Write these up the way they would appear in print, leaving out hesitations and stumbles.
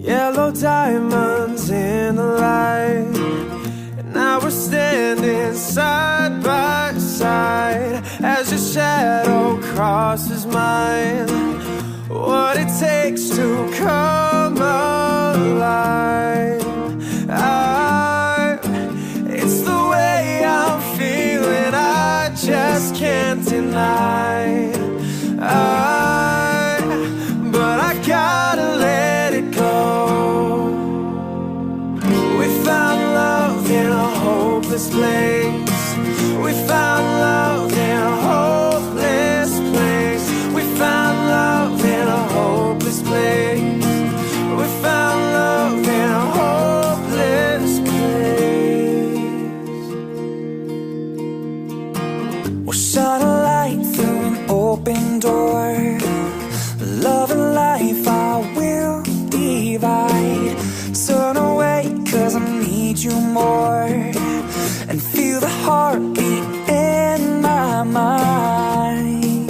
yellow diamonds in the light. And now we're standing side by side as your shadow crosses mine. What it takes to come alive. It's the way I'm feeling, I just can't deny. But I gotta let it go. We found love in a hopeless place. We found love in a hopeless place. We found love in a hopeless place. We found love in a hopeless place. We'll shine a light through an open door. Love and life I will divide. Turn away 'cause I need you more. And feel the heartbeat in my mind.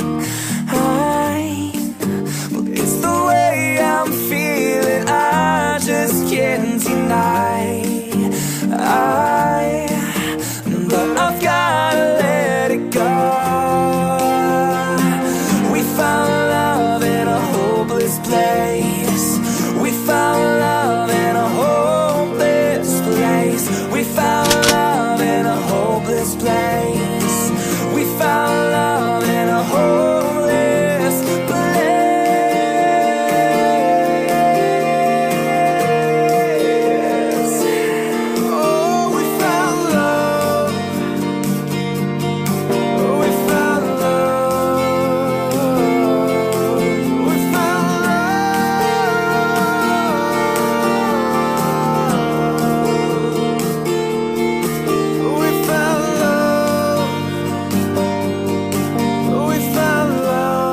Well, it's the way I'm feeling, I just can't deny. But I've gotta let it go. We found love in a hopeless place. We found love in a hopeless place. We found love in a hopeless place. We found love in a hopeless place. Oh, we found love. We found love. We found love. We found love. We found love.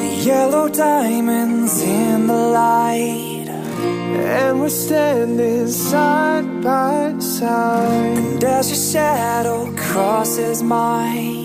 The yellow diamonds in the light, and we're standing side by side. And as your shadow crosses mine,